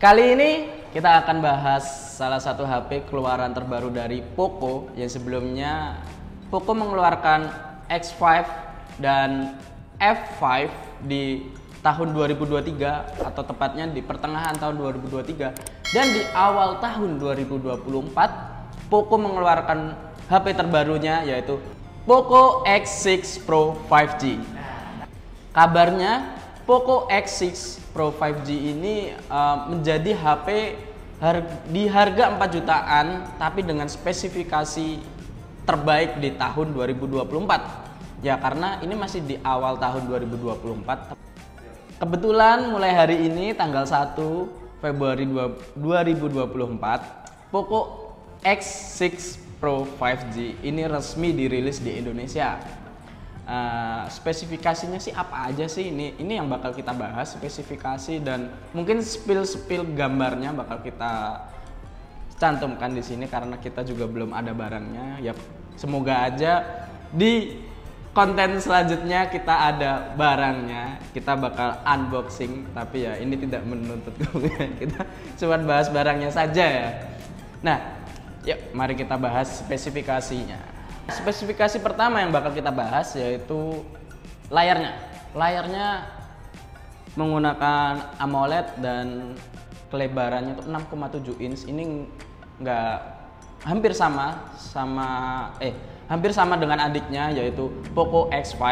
Kali ini kita akan bahas salah satu HP keluaran terbaru dari Poco yang sebelumnya Poco mengeluarkan X5 dan F5 di tahun 2023 atau tepatnya di pertengahan tahun 2023, dan di awal tahun 2024 Poco mengeluarkan HP terbarunya yaitu Poco X6 Pro 5G. Kabarnya Poco X6 Pro 5G ini menjadi HP di harga 4 jutaan tapi dengan spesifikasi terbaik di tahun 2024. Ya, karena ini masih di awal tahun 2024. Kebetulan mulai hari ini tanggal 1 Februari 2024 Poco X6 Pro 5G ini resmi dirilis di Indonesia. Spesifikasinya sih apa aja sih, ini yang bakal kita bahas, spesifikasi dan mungkin spill gambarnya bakal kita cantumkan di sini karena kita juga belum ada barangnya. Ya, semoga aja di konten selanjutnya kita ada barangnya, kita bakal unboxing, tapi ya ini tidak menuntut kita cuma bahas barangnya saja ya. Nah, yuk mari kita bahas spesifikasinya. Spesifikasi pertama yang bakal kita bahas yaitu layarnya. Layarnya menggunakan AMOLED dan kelebarannya itu 6,7 inch. Ini hampir sama dengan adiknya yaitu Poco X5.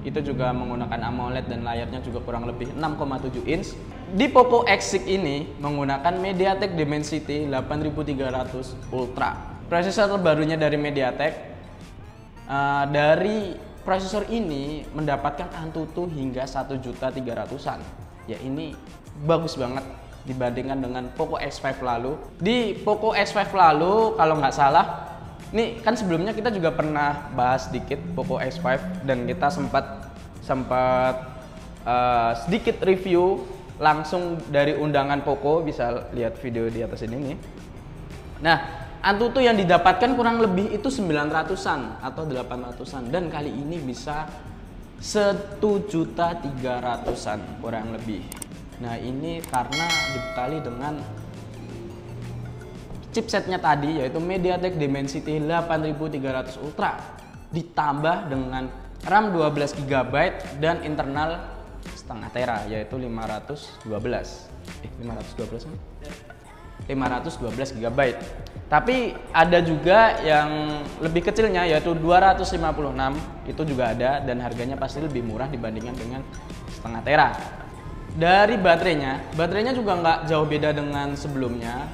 Itu juga menggunakan AMOLED dan layarnya juga kurang lebih 6,7 inch. Di Poco X6 ini menggunakan MediaTek Dimensity 8300 Ultra. Prosesor terbarunya dari MediaTek. Dari prosesor ini mendapatkan Antutu hingga 1.300.000-an. Ya, ini bagus banget dibandingkan dengan Poco X5 lalu. Di Poco X5 lalu kalau nggak salah, nih kan sebelumnya kita juga pernah bahas sedikit Poco X5 dan kita sempat sedikit review langsung dari undangan Poco, bisa lihat video di atas ini nih. Nah, Antutu yang didapatkan kurang lebih itu 900-an atau 800-an, dan kali ini bisa 1.300.000-an kurang lebih. Nah, ini karena dibekali dengan chipsetnya tadi yaitu MediaTek Dimensity 8300 Ultra ditambah dengan RAM 12 GB dan internal setengah tera yaitu 512 GB. Tapi ada juga yang lebih kecilnya yaitu 256, itu juga ada dan harganya pasti lebih murah dibandingkan dengan setengah tera. Dari baterainya juga nggak jauh beda dengan sebelumnya,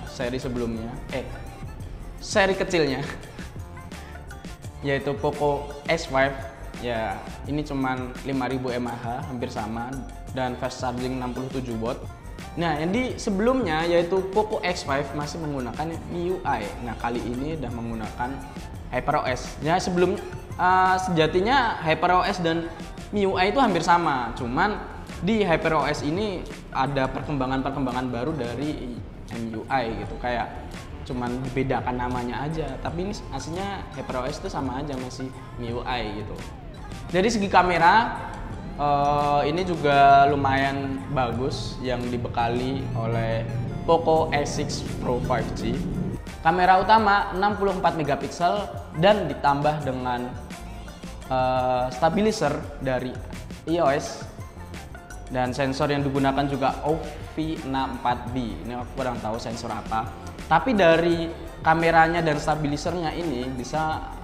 seri kecilnya yaitu Poco X5. Ya, ini cuman 5000 mAh, hampir sama, dan fast charging 67 watt. Nah, yang di sebelumnya yaitu Poco X5 masih menggunakan MIUI. Nah, kali ini udah menggunakan HyperOS. Ya, sejatinya HyperOS dan MIUI itu hampir sama, cuman di HyperOS ini ada perkembangan baru dari MIUI gitu, kayak cuman dibedakan namanya aja. Tapi ini aslinya HyperOS itu sama aja, masih MIUI gitu. Dari segi kamera, ini juga lumayan bagus yang dibekali oleh Poco X6 Pro 5G. Kamera utama 64 megapiksel dan ditambah dengan stabilizer dari EOS, dan sensor yang digunakan juga OV64B. Ini aku kurang tahu sensor apa. Tapi dari kameranya dan stabilizernya ini bisa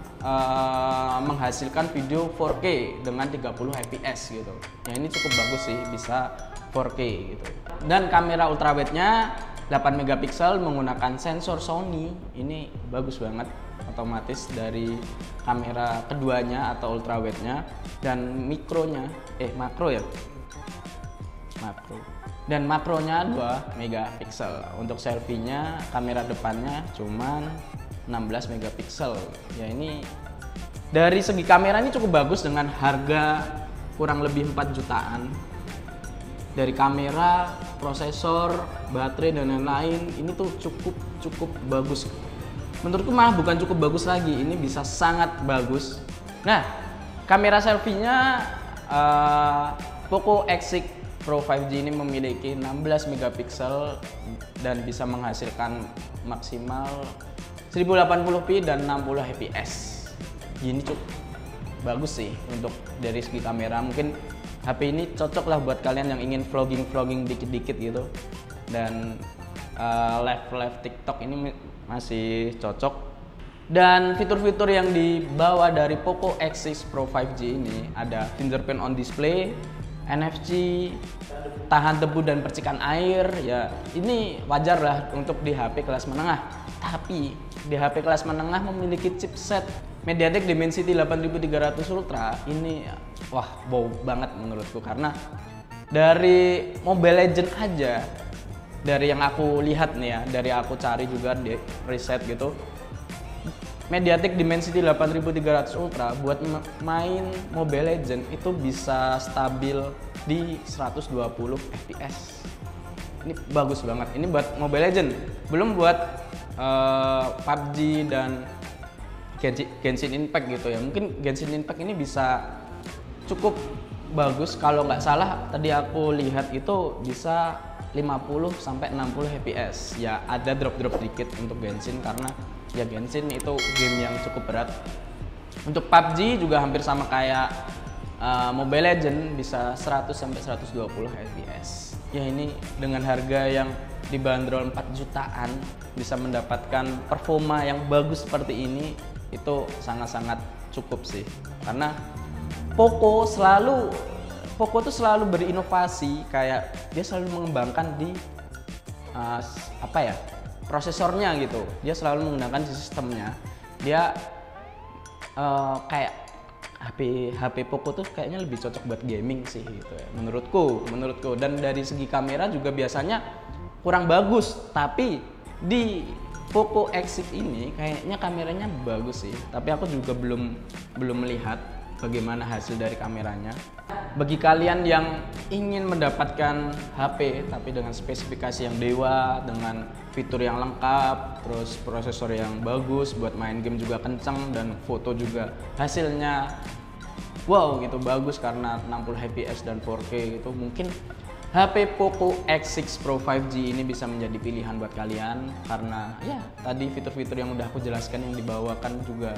menghasilkan video 4K dengan 30 fps gitu. Ya, ini cukup bagus sih, bisa 4K gitu. Dan kamera ultrawide-nya 8 megapiksel menggunakan sensor Sony. Ini bagus banget, otomatis dari kamera keduanya atau ultrawide-nya. Dan makronya 2 megapiksel. Untuk selfie-nya kamera depannya cuman 16 megapiksel. Ya, ini dari segi kamera ini cukup bagus dengan harga kurang lebih 4 jutaan. Dari kamera, prosesor, baterai dan lain-lain ini tuh cukup bagus. Menurutku malah bukan cukup bagus lagi, ini bisa sangat bagus. Nah, kamera selfie-nya Poco X6 Pro 5G ini memiliki 16 megapiksel dan bisa menghasilkan maksimal 1080p dan 60 fps. Ini cukup bagus sih untuk dari segi kamera. Mungkin HP ini cocok lah buat kalian yang ingin vlogging dikit-dikit gitu. Dan live TikTok ini masih cocok. Dan fitur-fitur yang dibawa dari Poco X6 Pro 5G ini ada fingerprint on display, NFC, tahan debu dan percikan air. Ya ini wajar lah untuk di HP kelas menengah. Tapi di HP kelas menengah memiliki chipset MediaTek Dimensity 8300 Ultra. Ini wah wow banget menurutku, karena dari Mobile Legends aja, dari yang aku lihat nih ya, dari aku cari juga di riset gitu, MediaTek Dimensity 8300 Ultra buat main Mobile Legends itu bisa stabil di 120 fps. Ini bagus banget. Ini buat Mobile Legends, belum buat PUBG dan Genshin Impact gitu ya. Mungkin Genshin Impact ini bisa cukup bagus. Kalau nggak salah tadi aku lihat itu bisa 50 sampai 60 fps. Ya ada drop-drop dikit untuk Genshin karena ya Genshin itu game yang cukup berat. Untuk PUBG juga hampir sama kayak Mobile Legends, bisa 100 sampai 120 fps. Ya ini dengan harga yang dibanderol 4 jutaan bisa mendapatkan performa yang bagus seperti ini, itu sangat-sangat cukup sih. Karena Poco tuh selalu berinovasi, kayak dia selalu mengembangkan di prosesornya gitu. Dia selalu menggunakan sistemnya. Dia kayak HP Poco tuh kayaknya lebih cocok buat gaming sih gitu ya. Menurutku. Dan dari segi kamera juga biasanya kurang bagus, tapi di Poco X6 ini kayaknya kameranya bagus sih. Tapi aku juga belum melihat bagaimana hasil dari kameranya. Bagi kalian yang ingin mendapatkan HP tapi dengan spesifikasi yang dewa, dengan fitur yang lengkap, terus prosesor yang bagus, buat main game juga kenceng, dan foto juga hasilnya wow gitu, bagus karena 60 fps dan 4K gitu, mungkin HP Poco X6 Pro 5G ini bisa menjadi pilihan buat kalian. Karena ya tadi fitur-fitur yang udah aku jelaskan yang dibawakan juga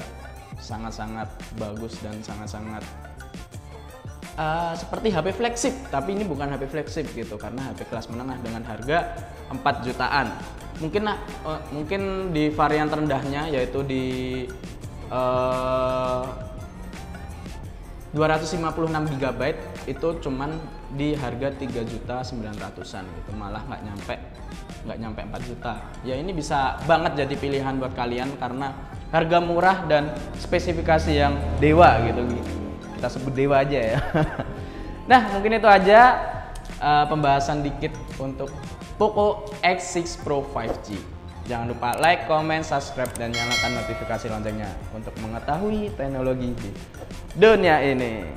sangat-sangat bagus dan sangat-sangat seperti HP flagship, tapi ini bukan HP flagship gitu, karena HP kelas menengah dengan harga 4 jutaan. Mungkin di varian terendahnya yaitu di 256 GB itu cuman di harga 3.900.000-an gitu, malah nggak nyampe 4 juta. Ya ini bisa banget jadi pilihan buat kalian karena harga murah dan spesifikasi yang dewa gitu. Kita sebut dewa aja ya. Nah mungkin itu aja pembahasan dikit untuk Poco X6 Pro 5G. Jangan lupa like, comment, subscribe, dan nyalakan notifikasi loncengnya untuk mengetahui teknologi di dunia ini.